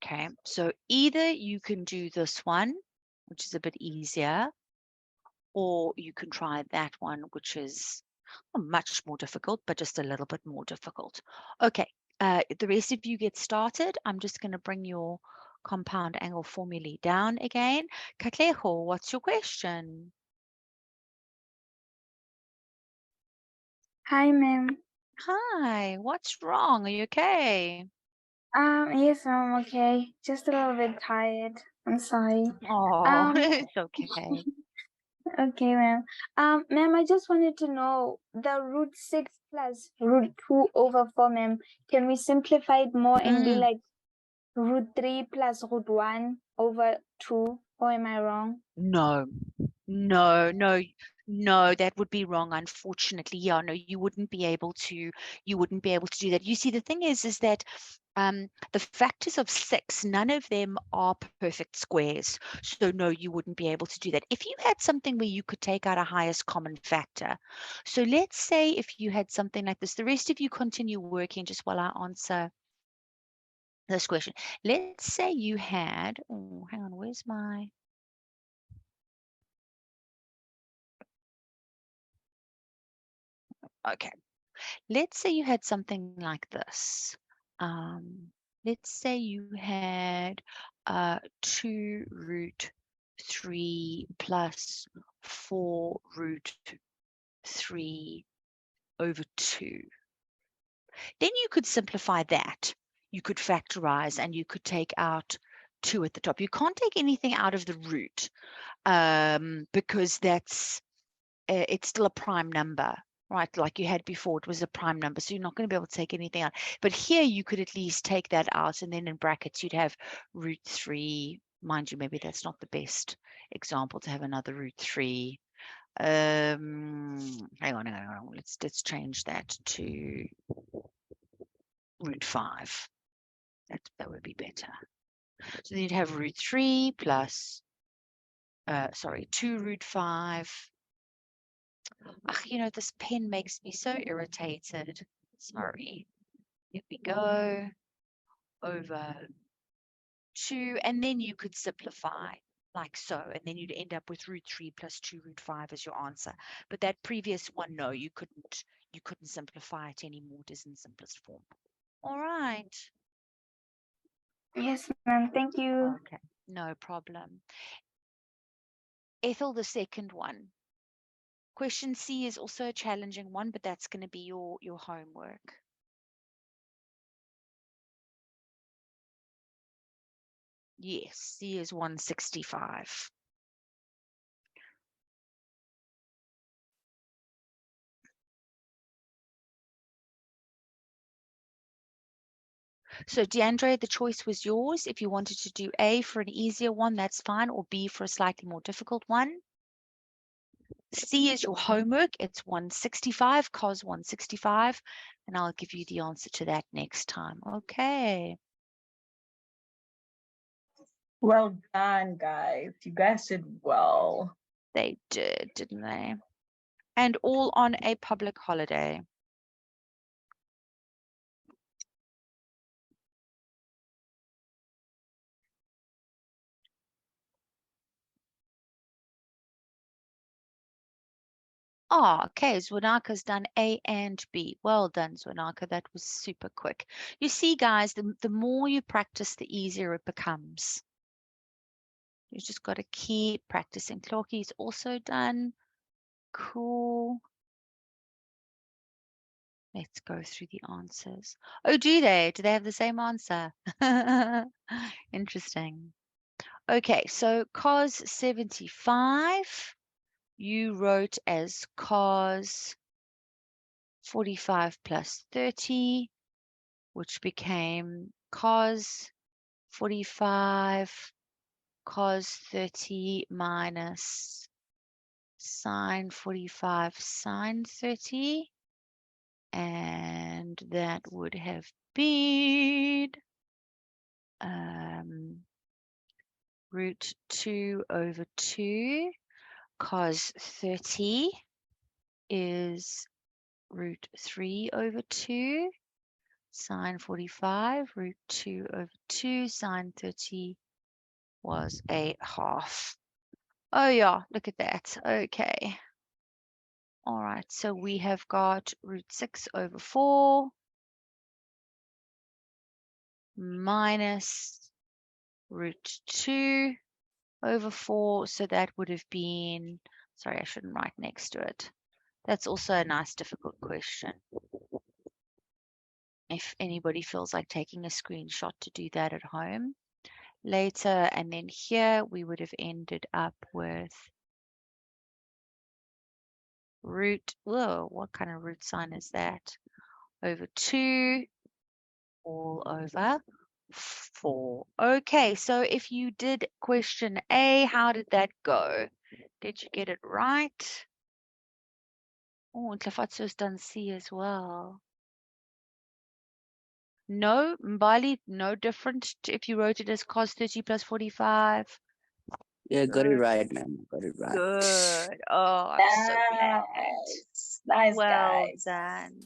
Okay, so either you can do this one, which is a bit easier, or you can try that one, which is much more difficult, but just a little bit more difficult. Okay, the rest of you get started. I'm just going to bring your compound angle formulae down again. Katleho, what's your question? Hi, ma'am. Hi, what's wrong? Are you okay? Yes, I'm okay. Just a little bit tired. I'm sorry. Oh, it's okay. Okay, ma'am. Ma'am, I just wanted to know the root 6 plus root 2 over 4, ma'am. Can we simplify it more and be like root 3 plus root 1 over 2? Or am I wrong? No, no, no, no, that would be wrong, unfortunately. Yeah, no, you wouldn't be able to do that. You see, the thing is that the factors of 6, none of them are perfect squares. So no, you wouldn't be able to do that. If you had something where you could take out a highest common factor. So let's say if you had something like this, the rest of you continue working just while I answer this question. Let's say you had, oh, hang on, where's my... Okay. Let's say you had something like this. Let's say you had 2 root 3 plus 4 root 3 over 2. Then you could simplify that. You could factorize and you could take out 2 at the top. You can't take anything out of the root because that's it's still a prime number. Right, like you had before, it was a prime number, so you're not going to be able to take anything out. But here you could at least take that out, and then in brackets you'd have root 3. Mind you, maybe that's not the best example to have another root 3. Hang on. Let's change that to root 5. That would be better. So then you'd have root 3 plus, 2 root 5. Ach, this pen makes me so irritated. Sorry. Here we go. Over 2. And then you could simplify like so. And then you'd end up with root 3 plus 2 root 5 as your answer. But that previous one, no, you couldn't simplify it anymore. It is in simplest form. All right. Yes, ma'am. Thank you. Okay. No problem. Ethel, the second one. Question C is also a challenging one, but that's going to be your homework. Yes, C is 165. So DeAndre, the choice was yours. If you wanted to do A for an easier one, that's fine, or B for a slightly more difficult one. C is your homework. It's 165, cos 165, and I'll give you the answer to that next time. Okay. Well done, guys. You guys did well. They did, didn't they? And all on a public holiday. Oh, okay. Zwanaka's done A and B. Well done, Zwanaka. That was super quick. You see, guys, the more you practice, the easier it becomes. You just got to keep practicing. Clorky's also done. Cool. Let's go through the answers. Oh, do they? Do they have the same answer? Interesting. Okay, so cos 75, you wrote as cos 45 plus 30, which became cos 45 cos 30 minus sine 45 sine 30. And that would have been root 2 over 2 cos 30 is root 3 over 2 sine 45 root 2 over 2 sine 30 was a half. Oh yeah, look at that. Okay. All right, so we have got root 6 over 4 minus root 2 over 4. So that would have been, sorry, I shouldn't write next to it. That's also a nice difficult question. If anybody feels like taking a screenshot to do that at home later. And then here we would have ended up with root, whoa, what kind of root sign is that? Over 2 all over 4. Okay, so if you did question A, how did that go? Did you get it right? Oh, and Tlafatso's done C as well. No, Mbali, no different if you wrote it as cos 30 plus 45. Yeah, got it Good. right, man. Got it right. Good. Oh, I'm so glad. Nice, Well guys. done.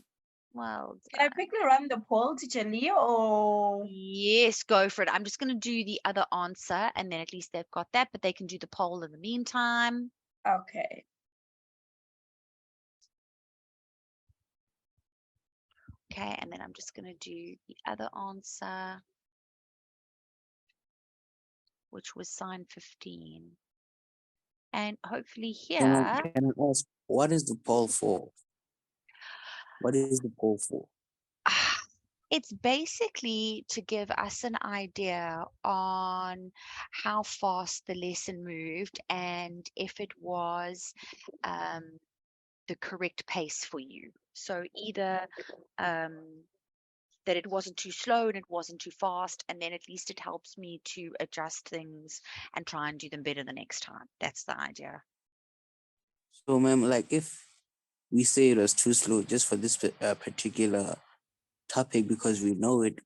Well Can I done. quickly run the poll, Teacher Leo, or? Yes, go for it. I'm just going to do the other answer, and then at least they've got that, but they can do the poll in the meantime. Okay. Okay, and then I'm just going to do the other answer, which was sine 15. And hopefully Can here, I ask, what is the poll for? What is the poll for? it's basically to give us an idea on how fast the lesson moved and if it was the correct pace for you. So either that it wasn't too slow and it wasn't too fast, and then at least it helps me to adjust things and try and do them better the next time. That's the idea. So, ma'am, like if we say it was too slow just for this particular topic because we know it,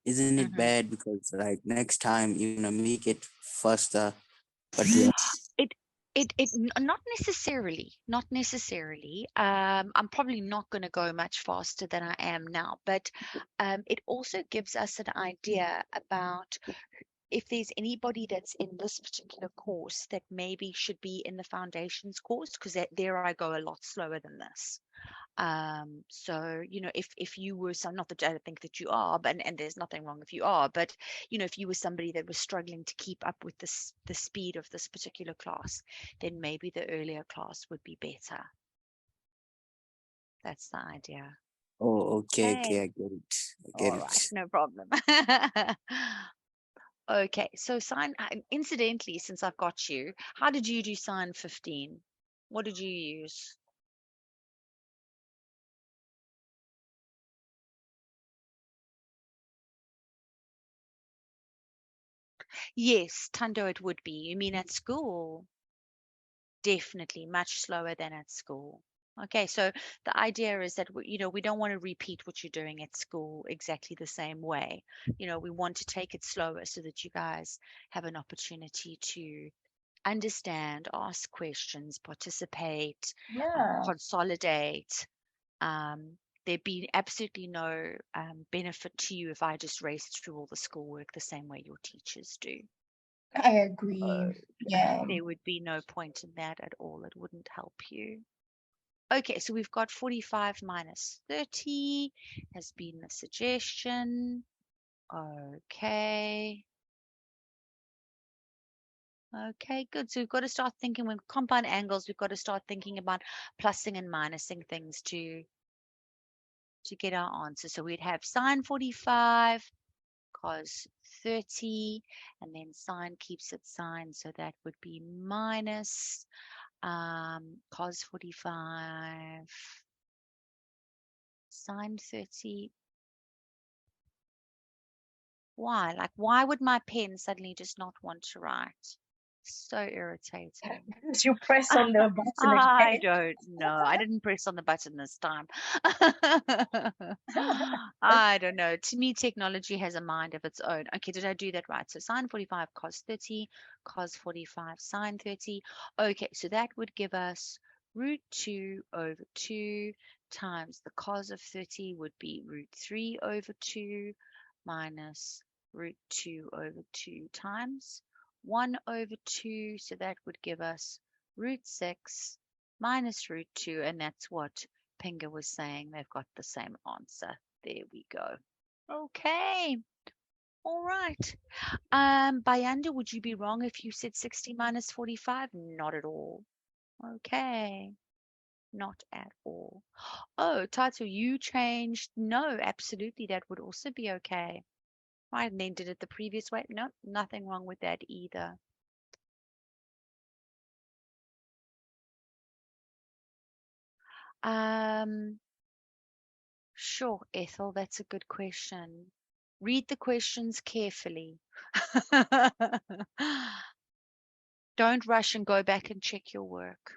isn't it bad because like next time you're gonna make it faster, but we Not necessarily. I'm probably not going to go much faster than I am now, but it also gives us an idea about if there's anybody that's in this particular course that maybe should be in the foundations course, because there I go a lot slower than this. So if you were not that I don't think that you are, but and there's nothing wrong if you are, but if you were somebody that was struggling to keep up with the speed of this particular class, then maybe the earlier class would be better. That's the idea. Oh, okay, I get it. I get All it. right, no problem. Okay, so incidentally, since I've got you, how did you do sine 15? What did you use? Yes, Tando, it would be. You mean at school? Definitely much slower than at school. Okay, so the idea is that we don't want to repeat what you're doing at school exactly the same way. We want to take it slower so that you guys have an opportunity to understand, ask questions, participate, Yeah. consolidate. There'd be absolutely no benefit to you if I just raced through all the schoolwork the same way your teachers do. I agree. Yeah. There would be no point in that at all. It wouldn't help you. Okay, so we've got 45 minus 30 has been the suggestion. Okay. Okay, good. So we've got to start thinking with compound angles. We've got to start thinking about plussing and minusing things to get our answer. So we'd have sine 45, cos 30, and then sine keeps its sign. So that would be minus cos 45, sine 30. Why? Like, why would my pen suddenly just not want to write? So irritating. You press on the button I again. don't know. I didn't press on the button this time. I don't know. To me, technology has a mind of its own. Okay, did I do that right? So sine 45 cos 30, cos 45 sine 30. Okay, so that would give us root 2 over 2 times the cos of 30 would be root 3 over 2 minus root 2 over 2 times 1 over 2, so that would give us root 6 minus root 2, and that's what Pinga was saying. They've got the same answer. There we go. Okay. All right. Bayanda, would you be wrong if you said 60 minus 45? Not at all. Okay. Not at all. Oh, Tatu, you changed. No, absolutely. That would also be okay. Right, and then did it the previous way. No, nothing wrong with that either. Sure, Ethel, that's a good question. Read the questions carefully. Don't rush and go back and check your work.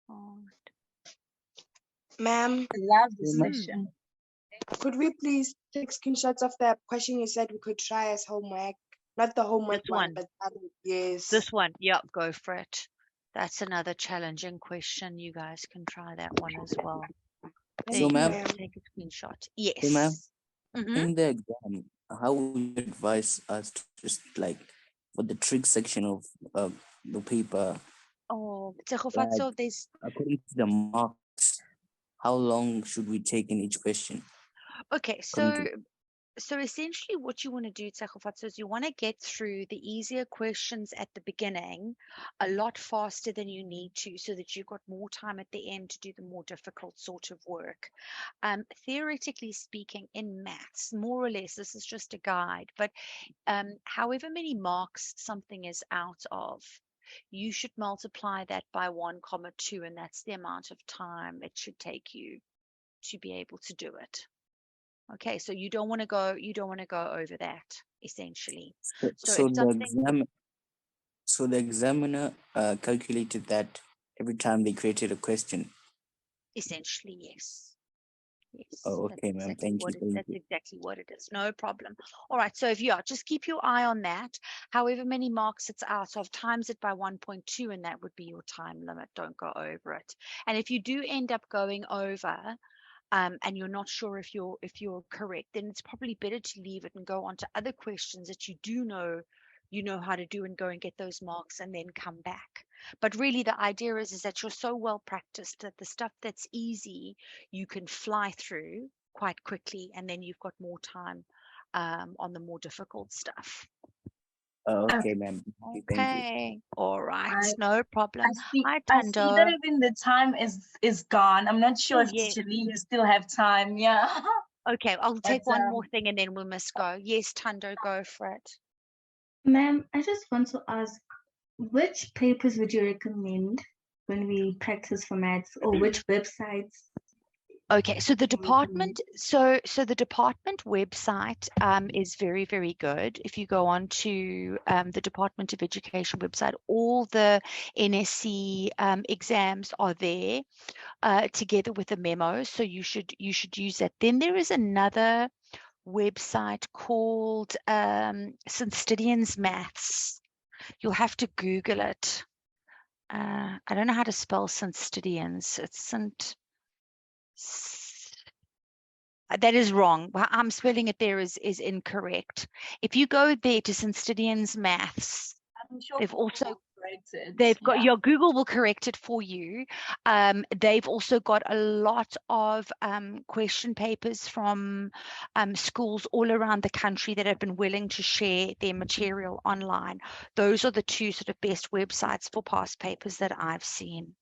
Oh. Ma'am, I love this Ma'am. session. could we please take screenshots of the question you said we could try as homework? Not the homework This one, one. but the other. Yes. This one, yep, go for it. That's another challenging question. You guys can try that one as well. There So, you ma'am, go. Take a screenshot. so, ma'am, Yes. Mm-hmm. in the exam, how would you advise us to just like for the trig section of the paper, Oh, like Tsegofatso, there's according to the marks, how long should we take in each question? okay, According to so essentially what you want to do, Tsegofatso, is you want to get through the easier questions at the beginning a lot faster than you need to, so that you've got more time at the end to do the more difficult sort of work. Theoretically speaking, in maths, more or less, this is just a guide, but however many marks something is out of, you should multiply that by 1,2, and that's the amount of time it should take you to be able to do it. Okay, so you don't want to go over that, essentially. So so if something, the examiner calculated that every time they created a question. essentially, yes. Yes, Oh, that's okay, ma'am. exactly Thank what you. it, Thank that's you. exactly what it is. No problem. All right, so if you are, just keep your eye on that. However many marks it's out of, times it by 1.2, and that would be your time limit. Don't go over it. And if you do end up going over, and you're not sure if you're correct, then it's probably better to leave it and go on to other questions that you do know you know how to do, and go and get those marks and then come back. But really the idea is that you're so well practiced that the stuff that's easy you can fly through quite quickly, and then you've got more time on the more difficult stuff. Oh, Okay. okay, ma'am. Thank you. Okay, all right, I no problem. Hi, I see that Tando. even the time is gone. I'm not sure Oh, if yeah. Teacher Lee you still have time. Yeah. Okay, I'll But take one more thing and then we must go. Yes, Tando, go for it. Ma'am, I just want to ask, which papers would you recommend when we practice for maths, or which websites? Okay, so the department, so the department website is very, very good. If you go on to the Department of Education website, all the NSC exams are there together with a memo. So you should use that. Then there is another website called St. Stidian's Maths. You'll have to Google it. I don't know how to spell St. Stidian's. It's St. That is wrong. I'm spelling it there is incorrect. If you go there to St. Stidian's Maths, I'm sure they've also Google corrects it. they've got Yeah. your Google will correct it for you. They've also got a lot of question papers from schools all around the country that have been willing to share their material online. Those are the two sort of best websites for past papers that I've seen.